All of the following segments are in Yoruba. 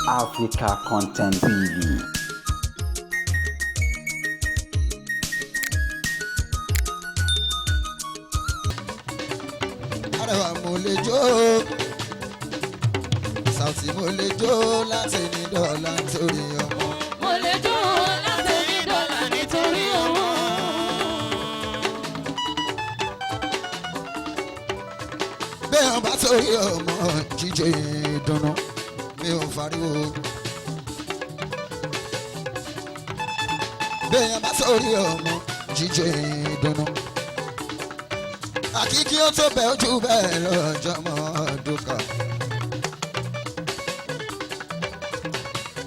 Africa Content TV. Arẹwà mo lè jó Sauty mo lè jó láti ní dọ́là nítorí ọmọ. Mo lè jó láti ní dọ́là nítorí ọmọ. Béèyàn bá torí ọmọ jíjẹ ìdùnnú mi ò fariwo. Béèyàn bá torí ọmọ jíjẹ ìdùnnú. Àkíkí ó tó bẹ̀ ojú bẹ́ẹ̀ lọ́jọ́ mọ́ dúkà.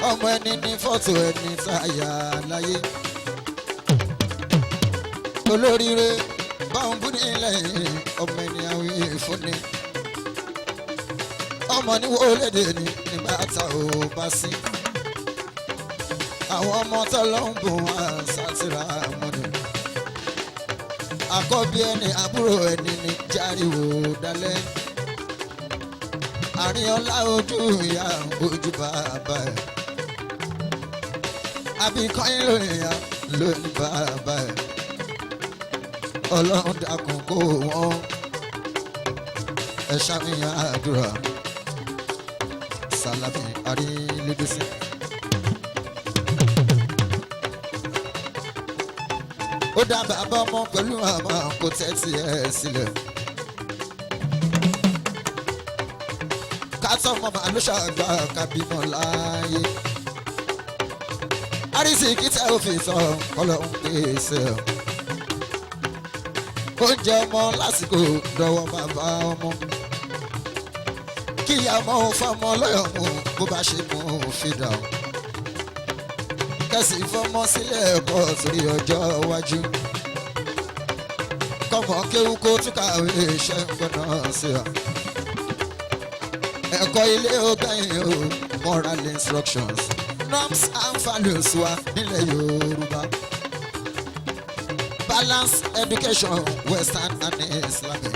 Ọmọ ẹni ní fọ́tò ẹni táyà láyé. Olóríire báwọn bú nílẹ̀ ọmọ ẹni àwọn ìfúnni. Ọmọ ní wọlédè ní nígbà tá ò bá sí. Àwọn ọmọ tọ́lọ́ ń bùn wá sátìrà mọ́ni. Àkọ́bí ẹni àbúrò ẹni ní járíwò dalẹ̀. Àárín ọlá ojú ìyá ojú bàbá ẹ̀. Àbíkọ́yìn lónìí ya lónìí bàbá ẹ̀. Ọlọ́run dákun kó wọ́n ẹ ṣàmìyàn àdúrà. Sàlámì Àrílédésí. Ó dá bàbá ọmọ pẹ̀lú àmọ́ kò tẹ́tí ẹ̀ sílẹ̀. Kátó ọmọ màá ló ṣàgbà kábímọ láàyè. Àrísìkí tẹ́ ò fi sọ Ọlọ́run pèsè. Oúnjẹ ọmọ lásìkò dọwọ́ bàbá ọmọ. Kíyà ọmọ fọmọ lọ́yọ̀ mú bó bá ṣe mú fìdá. Kẹ̀sì fọmọ sílẹ̀ ẹ̀kọ́ sórí ọjọ́ iwájú. Kọ́mọ kéwú kó tún kàwé iṣẹ́ gbọ́nà sí ọ. Ẹ̀kọ́ ilé ó gbẹ̀yìn o, moral instructions, norms and values wa nílẹ̀ Yorùbá. Balance education western and islamic.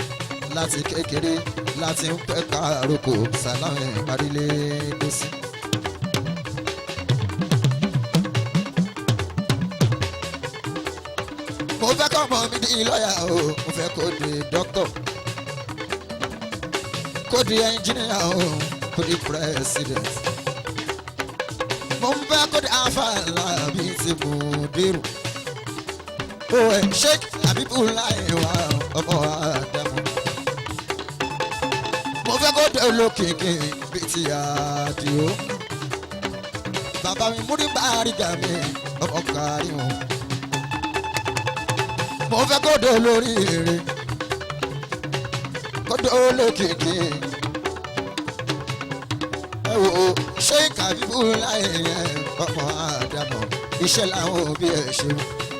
Láti kékeré láti ń pẹ́ károkò Sàlámì Àrílédésí. Mo fẹ́ kọ́ ọmọ mi di lọ́yà o, mo fẹ́ kó di dókítọ̀, kó di ẹnjìníà o, kó di president. Mo fẹ́ kó di àfàlà bíi ti Mùdírù. Owe Sheikh Habibulahi wa ọmọ Adamu. Mo fẹ́ kó di olókìkí bíi ti Àdìó. Bàbá mi múrí Bàrígà mi ọmọ Kàrímù. Mo fẹ́ kó di olóríire, kó di olókìkí. Ẹ wo Sheikh Habibulahi ọmọ Adamu. Iṣẹ́ làwọn òbí ẹ̀ ṣe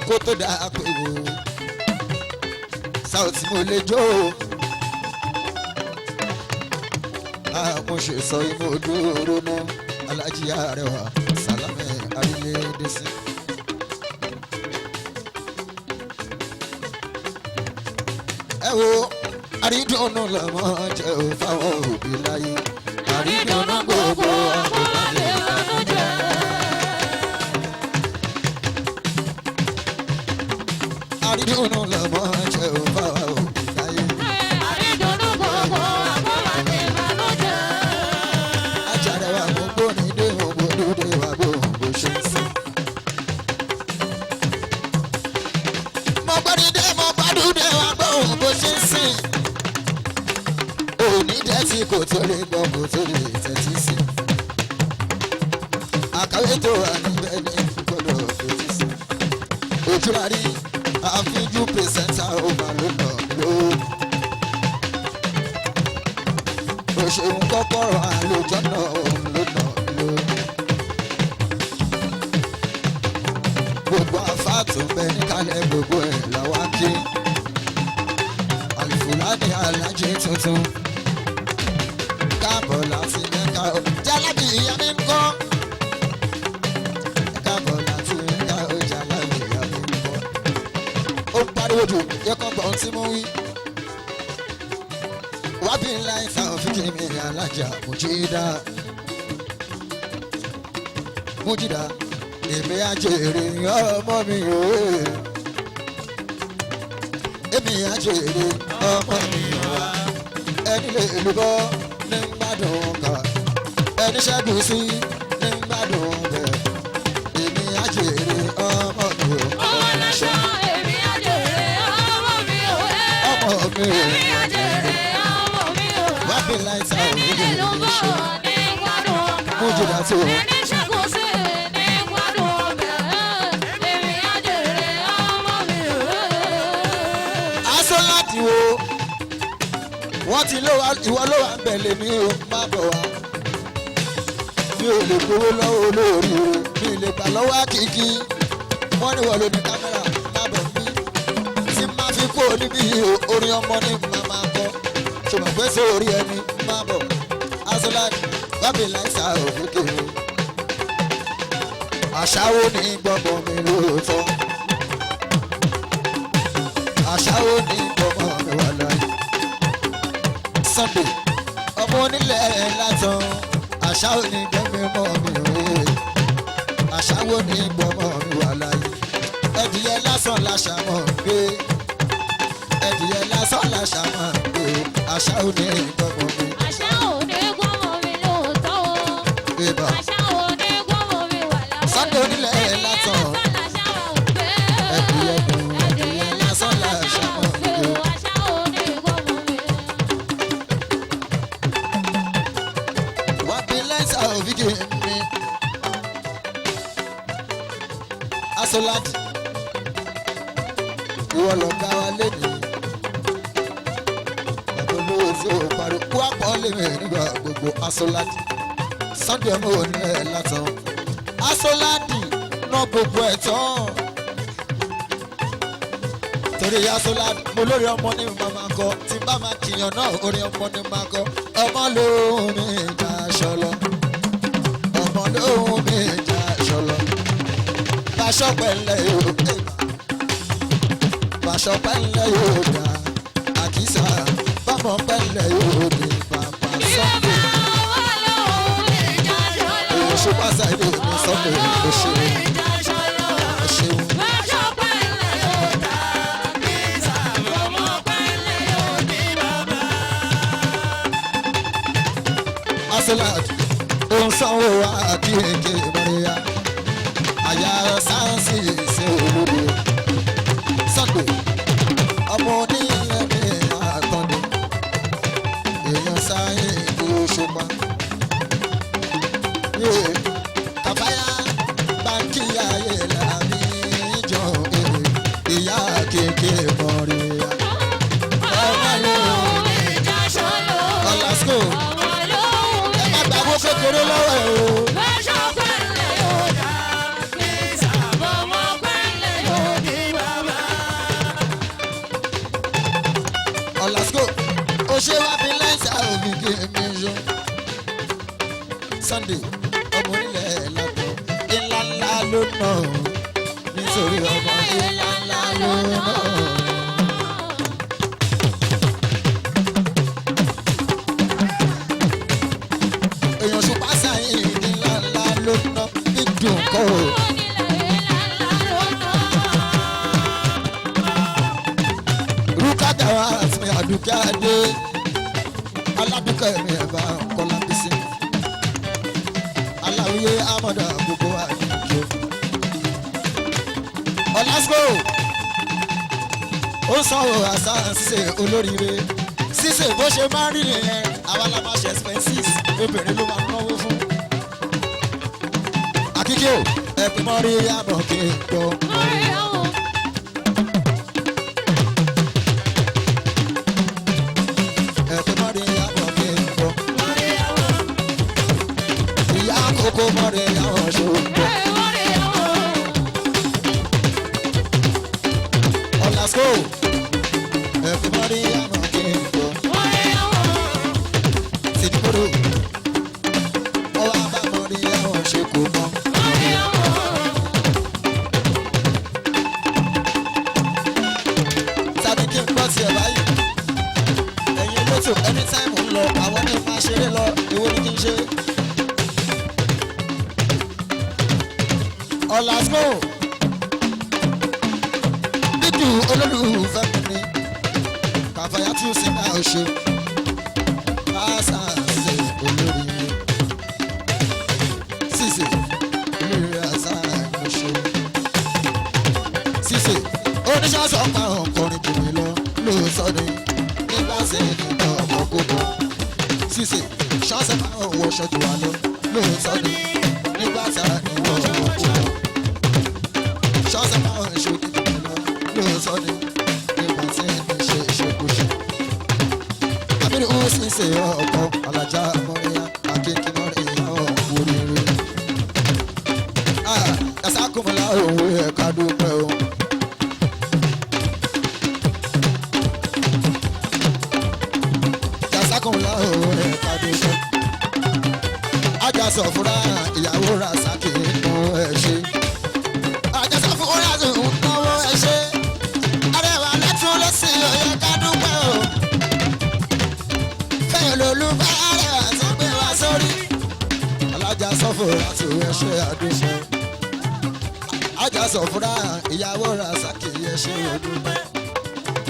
kó tó dáa pé wo Sauty mo lè jó. Mo ṣe sọ imú dúró ná Alájí Arẹwà Sàlámì Àrílédésí. Ẹ wo àrídùnnú lọ́mọ jẹ́ ò fáwọn òbí láyé. Àrídùnnú gbogbo àbúrò lè ronú jẹ́. Àrídùnnú lọ́mọ jẹ́ ò fáwọn òbí láyé. Àrídùnnú gbogbo àbúrò lè ronú jẹ́. Àjàrẹwà gbogbo nídé ògbó dúdé wà gbogbo ṣe ń sìn. Mo gbọ́ nídé mo bá dúdé wà gbogbo ṣe ń sìn. Òní dẹ́tí kò tó lè gbọ́ kò tó lè tẹ́tí sí. Àkàwé tó wà níbẹ̀ ní gbọ́dọ̀ fetí sí. Ojú la rí àfíjú pèsèntà ọba lónà ló. Òṣèlú kọ́kọ́rọ́ àlòjọ́ náà lónà ló. Gbogbo àfáàtò bẹ níkàlẹ̀ gbogbo ẹ̀ làwa kí. Àlùfùlání alájí tuntun. Káàbọ̀ láti Mẹ́kà ó. Jálábì ìyá mi ń kọ́. Káàbọ̀ láti Mẹ́kà ó. Jálábì ìyá mi ń kọ́. Ó pariwo jù yẹ kọ́ gbọ́n tí mo wí. Wábí ńlá ìta òfin kí mi Alájà Mùjídà. mújìdá èmi àjèrè ọmọ mi òwe èmi àjèrè ọmọ mi òwe ẹni lè lùbọ́ ní gbádùn ká ẹni ṣẹ́gun sí ní gbádùn bẹ̀ èmi àjèrè ọmọ mi òwe. Owó lọ́ṣọ́ èmi àjèrè ọmọ mi òwe. ọmọ mi òwe. Èmi àjèrè ọmọ mi òwe. wá bí láìsá òwe Ẹni lè ló bọ̀ ṣe ní gbádùn ká. mújìdá tó. Ẹni ṣẹ́gun sí ní gbádùn bẹ̀. Èmi àjèrè ọmọ mi òwe. aṣọ láti wo wọ́n ti ló wa ìwọ ló wà ń bẹ̀lẹ̀ mi ò má bọ̀ wá mi ò lè gbowó lọ́wọ́ olórí o mi lè gbà lọ́wọ́ àkìkí wọ́n ní wọ́n ló ní kámẹ́rà má bọ̀ mí tí má fi kú níbí orin ọmọ ní màmá kọ́ ṣùgbọ́n pé sí orí ẹni má bọ̀ aṣọ láti wábì láìsà òkèké o àṣàwò ní gbọ́mọ mi lóòótọ́ àṣàwò ní gbọ́mọ mi wà láyé. Sunday ọmọ onílẹ̀ látàn àṣà òní gbẹ́mí mọ́ mi òye àṣà wo ní gbọ́mọ́ mi wà láyé ẹdìyẹ lásán làṣà mọ̀ gbé ẹdìyẹ lásán làṣà mọ̀ gbé àṣà òní gbọ́mọ́ mi. Àṣà òde gbọ́mọ mi lóòótọ́ o. Bébà Àṣà òde gbọ́mọ mi wà láyé. Sunday onílẹ̀ látàn ẹdìyẹ dùn ẹdìyẹ lásán làṣà mọ̀ gbé. Wá bí lẹ́sà òfìgè mi asoladi ìwọ lọ ká wa lẹ́nu bàbá olówó tí ó parí kú àpọ̀ lèmi nígbà gbogbo asoladi Sunday ọmọ òní ẹ̀ látàn asoladi ná gbogbo ẹ̀ tán torí asoladi mo lórí ọmọ ní màmá kọ tí bá máa kìyàn náà orí ọmọ ní màmá kọ ọmọ lóhùn mi ìjà ṣọlọ ọmọ lóhùn mi ìjà ṣọlọ bàṣọ pẹ̀lẹ́ yóò dé bàṣọ pẹ̀lẹ́ yóò dá àkísà bàmọ pẹ̀lẹ́ yóò dé bàbá Sunday oṣù pàṣẹ ìdè ní Sunday oṣù oṣù. Asolad òun sanwó àkíyèké mọ́ríyá àyà sáǹsì ṣe olóde Sunday ọmọ onílẹ̀ ní àtọ́ni èèyàn sáyé ìlú ṣọpa kàfáyà báńkì ayé làmì ìjọ ìyá kéèké mọ́ríyá ọmọ lóhùn ọ̀làsíkò kékeré lọ́wọ́ ẹ̀ o. Bẹ́ṣọ̀ pẹ̀lẹ́ yóò dá kí sábọ̀mọ́ pẹ̀lẹ́ yóò di bàbá. Ọ̀làsíkò ó ṣe wá bí lẹ́sà òbí kí èmi yọ. Sunday ọmọ onílẹ̀ látọ̀ ńlá ńlá ló nà nítorí ọmọ ńlá ńlá ló nà. èèyàn ṣùpá sàyìn ńlá ńlá ló ná dídùn kọ́ ò. rúkàdà wa àti àdùkẹ́ adé aládùkẹ́ mi ẹ̀bá kọ́lá bísí aláwíyé amọ̀dà gbogbo àdùkẹ́. ọ̀làsíkò ó sanwó àṣà ṣe olóríire ṣíṣe bó ṣe máa ń rí nìyẹn àwa la máa ṣe expenses obìnrin ló máa náwó fún. àkíkí o ẹ̀pẹ̀ mọ́ rí àbọ̀ kí n gbọ́. ẹ̀pẹ̀ mọ́ rí àbọ̀ kí n gbọ́. ìyá àkókò mọ́ rí àwọn ṣòwò. Ọ̀làsíkò ẹ̀pẹ̀ mọ́ rí àbọ̀ kí n gbọ́. Sidikoro ọwọ́ àbámọ́ rí àwọn ṣe kò mọ́. Tàbí kí n gbọ́ tiẹ̀ báyìí. Ẹ̀yin lótò anytime ń lọ àwọn ní máa ṣeré lọ èwo ni kí n ṣe. ọ̀làsíkò dídùn olólùfẹ́ mi kàfàyà tún sí náà ṣe àṣàṣe olórí ṣìṣe olórí àṣàṣe ṣìṣe oníṣàṣọ pa ọkùnrin jùlọ lọ lóòótọ́ ni nígbà tí nígbà ọkọ̀ kókó ṣìṣe ṣàṣẹ pa ọwọ́ ṣọ́jú wa lọ lóòótọ́ ni nígbà tí nígbà ọkọ̀ kókó ṣàṣẹ pa ọwọ́ ṣọ́jú wa lọ lóòótọ́ ni nígbà tí ní ṣe ìṣekúṣe. àbírí ó sì ṣe ọkọ̀ alájà mọ́ríyá akéèké mọ́ríyá ọ̀hún oríire. ẹ̀sà kùmọ̀lá òwe ẹ̀ka dúpẹ́ o. kùnlá òun ẹ̀ka dúpẹ́. Ajásọ̀ fúnra ìyàwó ra sákì nínú ẹ̀ ṣe. Ajásọ̀ fúnra tó ń náwó ẹ̀ ṣe. Arẹwà lẹ́tún ló sì òye ká dúpẹ́ o. Fẹ́yìn lolúfẹ́ arẹwà tó gbé wá sórí. Alájásọ̀ fúnra tó ẹ̀ ṣe àdúpẹ́. Ajásọ̀ fúnra ìyàwó ra sákì ẹ̀ ṣe òdúpẹ́.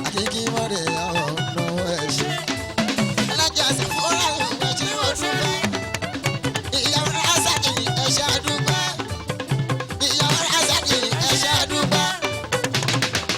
Akíkí mọ́rẹ̀ àwọn náwó ẹ̀ ṣe.